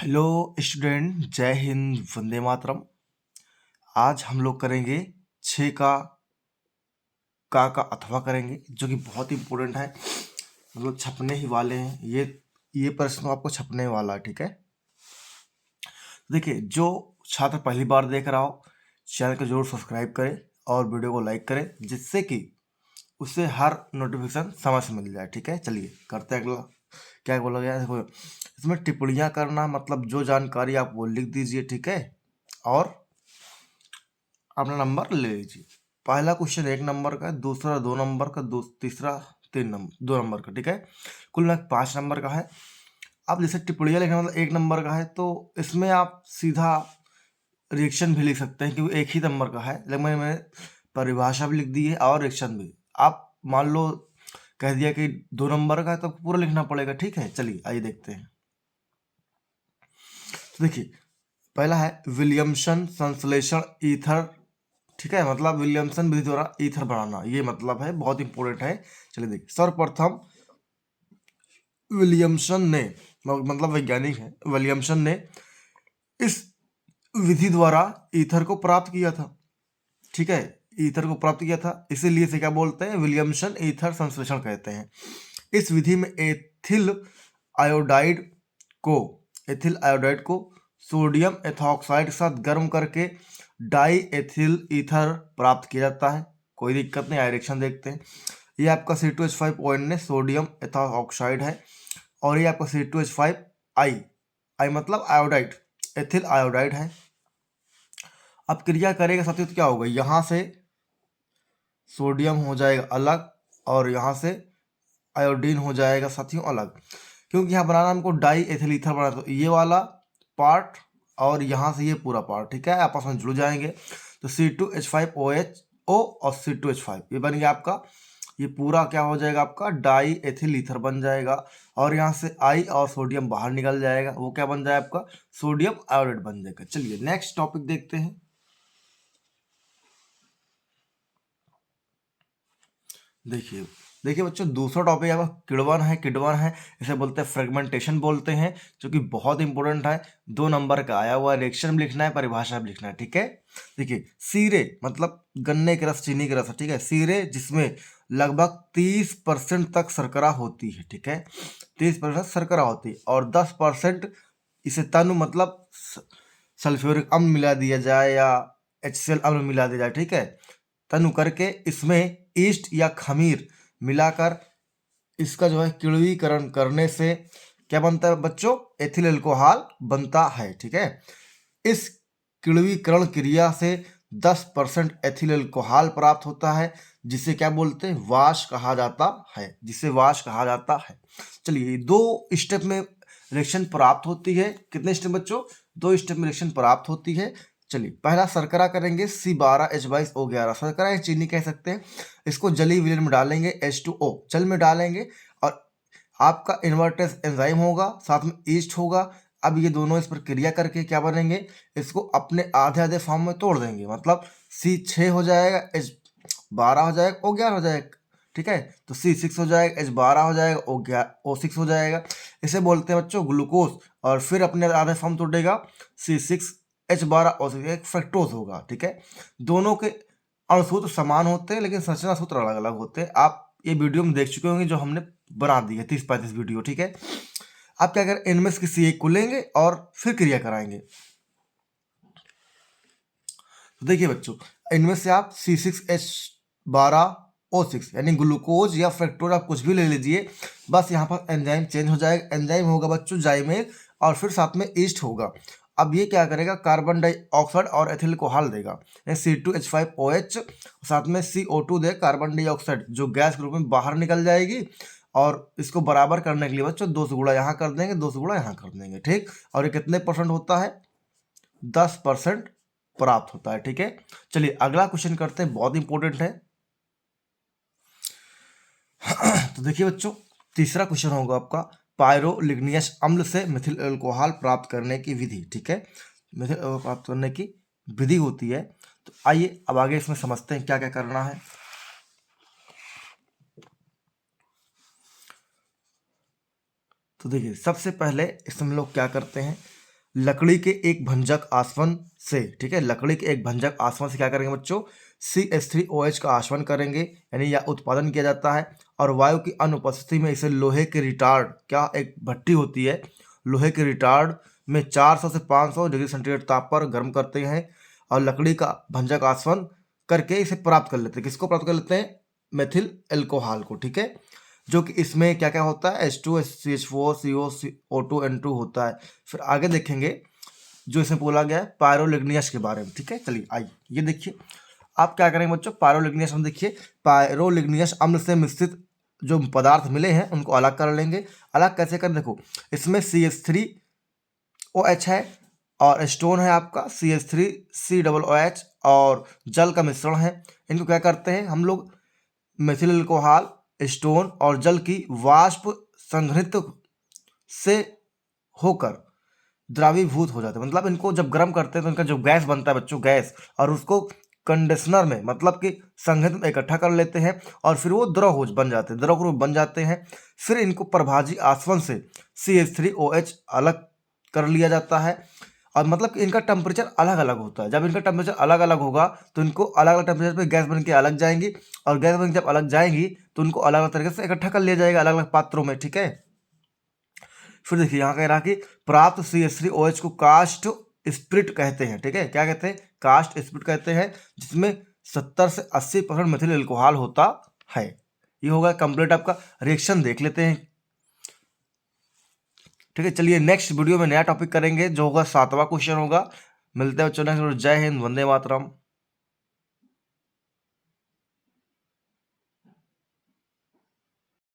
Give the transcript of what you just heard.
Hello student, जय हिंद, वंदे मातरम। आज हम लोग करेंगे 6 का अथवा करेंगे, जो कि बहुत इंपॉर्टेंट है। मतलब छपने ही वाले हैं ये प्रश्न आपको छपने वाला है, ठीक है। देखिए, जो छात्र पहली बार देख रहा हो, चैनल को जरूर सब्सक्राइब करें और वीडियो को लाइक करें, जिससे कि उससे हर नोटिफिकेशन समय से मिल जाए, ठीक है। चलिए करते हैं अगला। क्या बोला गया है, देखो इसमें टिप्पणियां करना, मतलब जो जानकारी आप वो लिख दीजिए, ठीक है, और अपना नंबर ले लीजिए। पहला क्वेश्चन 1 नंबर का है, दूसरा 2 नंबर का, तीसरा 2 नंबर का, ठीक है। कुल मिला 5 नंबर का है। अब जैसे टिप्पणियां लिखना मतलब 1 नंबर का है, तो इसमें आप सीधा रिएक्शन भी लिख सकते हैं, क्योंकि 1 ही नंबर का है। लेकिन मैंने परिभाषा भी लिख दी है और रिएक्शन भी। आप मान लो कह दिया कि 2 नंबर का है, तो पूरा लिखना पड़ेगा, ठीक है। चलिए आइए देखते हैं। तो देखिए, पहला है विलियमसन संश्लेषण ईथर, ठीक है। मतलब विलियमसन विधि द्वारा ईथर बनाना, ये मतलब है, बहुत इंपॉर्टेंट है। चलिए देखिए, सर्वप्रथम विलियमसन ने, मतलब वैज्ञानिक है, विलियमसन ने इस विधि द्वारा ईथर को प्राप्त किया था, ठीक है। ईथर को प्राप्त किया था, इसीलिए इसे क्या बोलते हैं, विलियमसन ईथर संश्लेषण कहते हैं। इस विधि में आयोडाइड एथिल आयोडाइड को सोडियम एथॉक्साइड के साथ गर्म करके डाई एथिल ईथर प्राप्त किया जाता है। कोई दिक्कत नहीं, डायरेक्शन देखते हैं। ये आपका C2H5 ने सोडियम एथॉक्साइड है, और ये आपका C2H5 आई मतलब आयोडाइड, एथिल आयोडाइड है। अब क्रिया करेगा साथियों, तो क्या होगा, यहाँ से सोडियम हो जाएगा अलग, और यहाँ से आयोडीन हो जाएगा साथियों अलग, क्योंकि यहाँ बनाना हमको डाई एथिल ईथर बनाना। तो ये वाला पार्ट और यहाँ से ये पूरा पार्ट, ठीक है, आपस में जुड़ जाएंगे। तो C2H5OHO और C2H5 ये बन गया आपका, ये पूरा क्या हो जाएगा, आपका डाई एथिल ईथर बन जाएगा। और यहाँ से आई और सोडियम बाहर निकल जाएगा, वो क्या बन जाएगा, आपका सोडियम आयोडाइड बन जाएगा। चलिए नेक्स्ट टॉपिक देखते हैं। देखिए देखिए बच्चों, दूसरा टॉपिक आपका किडवन है। इसे बोलते हैं फ्रेगमेंटेशन बोलते हैं, जो कि बहुत इंपॉर्टेंट है। 2 नंबर का आया हुआ, रिएक्शन भी लिखना है, परिभाषा भी लिखना है, ठीक है। देखिए, सीरे मतलब गन्ने के रस, चीनी के रस, ठीक है। सीरे जिसमें लगभग 30% तक शर्करा होती है, ठीक है, 30% शर्करा होती है, और 10% इसे तनु मतलब सल्फ्यूरिक अम्ल मिला दिया जाए, या HCl अम्ल मिला दिया जाए, ठीक है, तनु करके इसमें ईस्ट या खमीर मिलाकर इसका जो है किण्वीकरण करने से क्या बनता है बच्चों, एथिल अल्कोहल बनता है, ठीक है। इस किण्वीकरण क्रिया से 10% एथिल अल्कोहल प्राप्त होता है, जिसे क्या बोलते हैं, वाश कहा जाता है, जिसे वाश कहा जाता है। चलिए, 2 स्टेप में रिएक्शन प्राप्त होती है। कितने स्टेप बच्चों, 2 स्टेप में रिएक्शन प्राप्त होती है। चलिए, पहला शर्करा करेंगे, C12H22O11, शर्करा या चीनी कह सकते हैं। इसको जलीय विलयन में डालेंगे, H2O जल में डालेंगे, और आपका इन्वर्टेस एंजाइम होगा, साथ में ईस्ट होगा। अब ये दोनों इस पर क्रिया करके क्या बनेंगे, इसको अपने आधे आधे फॉर्म में तोड़ देंगे, मतलब C6 हो जाएगा, H12 हो जाएगा, O11 हो जाएगा, ठीक है। तो C6 हो जाएगा, H12 हो जाएगा, O6 हो जाएगा। इसे बोलते हैं बच्चों ग्लूकोज, और फिर अपने आधे फॉर्म तोड़ेगा, C6H12O6, एक फ्रक्टोज होगा, ठीक है। दोनों के अणुसूत्र समान होते हैं, लेकिन संरचना सूत्र अलग अलग होते हैं। आप ये वीडियो में देख चुके होंगे, जो हमने बना दी है 30-35 वीडियो, ठीक है। आप क्या करें, इनमें से किसी एक को लेंगे और फिर क्रिया कराएंगे। तो देखिए बच्चों, इनमें से आप C6H12O6 यानी ग्लूकोज या फ्रक्टोज, आप कुछ भी ले लीजिए, बस यहाँ पर एंजाइम चेंज हो जाएगा। एंजाइम होगा बच्चों जाइमेज, और फिर साथ में ईस्ट होगा। अब ये क्या करेगा, कार्बन डाइऑक्साइड और एथिल अल्कोहल देगा, C2H5OH, साथ में CO2 दे, कार्बन डाइऑक्साइड, जो गैस के रूप में बाहर निकल जाएगी। और इसको बराबर करने के लिए बच्चों 2 से गुणा यहाँ कर देंगे, 2 से गुणा यहाँ कर देंगे, ठीक। और ये कितने % होता है, 10% प्राप्त होता है, ठीक है। चलिए अगला क्वेश्चन करते हैं, बहुत इंपॉर्टेंट है। तो देखिए बच्चों, तीसरा क्वेश्चन होगा आपका, पायरोलिग्नियस अम्ल से मिथिल अल्कोहल प्राप्त करने की विधि, ठीक है। मिथिल अल्कोहल प्राप्त करने की विधि होती है। तो आइए अब आगे इसमें समझते हैं क्या क्या करना है। तो देखिए, सबसे पहले इसमें हम लोग क्या करते हैं, लकड़ी के एक भंजक आसवन से, ठीक है, लकड़ी के एक भंजक आसवन से क्या करेंगे बच्चों, CH3OH का आसवन करेंगे, यानी यह उत्पादन किया जाता है। और वायु की अनुपस्थिति में इसे लोहे के रिटार्ड, क्या एक भट्टी होती है, लोहे के रिटार्ड में 400 से 500 डिग्री सेंटीग्रेड ताप पर गर्म करते हैं और लकड़ी का भंजक आसवन करके इसे प्राप्त कर लेते हैं। किसको प्राप्त कर लेते हैं, मेथिल एल्कोहल को, ठीक है, जो कि इसमें क्या क्या होता है, H2 CH4 CO O2 N2 होता है। फिर आगे देखेंगे जो इसमें बोला गया है पायरोलिग्नियस के बारे में, ठीक है। चलिए आइए ये देखिए, आप क्या करेंगे बच्चों, पायरोलिग्नियस हम देखिए, पायरोलिग्नियस अम्ल से मिश्रित जो पदार्थ मिले हैं उनको अलग कर लेंगे। अलग कैसे करें, देखो इसमें CH3OH है और स्टोन है आपका CH3COOH और जल का मिश्रण है। इनको क्या करते हैं हम लोग, मेथिल अल्कोहल, स्टोन और जल की वाष्प संघनित से होकर द्रवीभूत हो जाते हैं। मतलब इनको जब गर्म करते हैं तो इनका जो गैस बनता है बच्चों, गैस, और उसको कंडीशनर में मतलब कि संघनित में इकट्ठा कर लेते हैं और फिर वो द्रव बन जाते हैं, द्रव रूप बन जाते हैं। फिर इनको प्रभाजी आसवन से CH3OH अलग कर लिया जाता है। और मतलब कि इनका टेम्परेचर अलग अलग होता है। जब इनका टेम्परेचर अलग अलग होगा तो इनको अलग अलग टेम्परेचर पे गैस बन के अलग जाएंगी, और गैस बन के जब अलग जाएंगी तो उनको अलग अलग तरीके से इकट्ठा कर लिया जाएगा अलग अलग पात्रों में, ठीक है। फिर देखिए यहाँ कह रहा कि प्राप्त CH3OH को कास्ट स्प्रिट कहते हैं, ठीक है। क्या कहते हैं, कास्ट स्प्रिट कहते हैं, जिसमें 70 से 80% मेथिल एल्कोहल होता है। ये होगा कंप्लीट आपका रिएक्शन, देख लेते हैं, ठीक है। चलिए नेक्स्ट वीडियो में नया टॉपिक करेंगे जो होगा 7वां क्वेश्चन होगा। मिलते हैं बच्चों नेक्स्ट। जय हिंद, वंदे मातरम।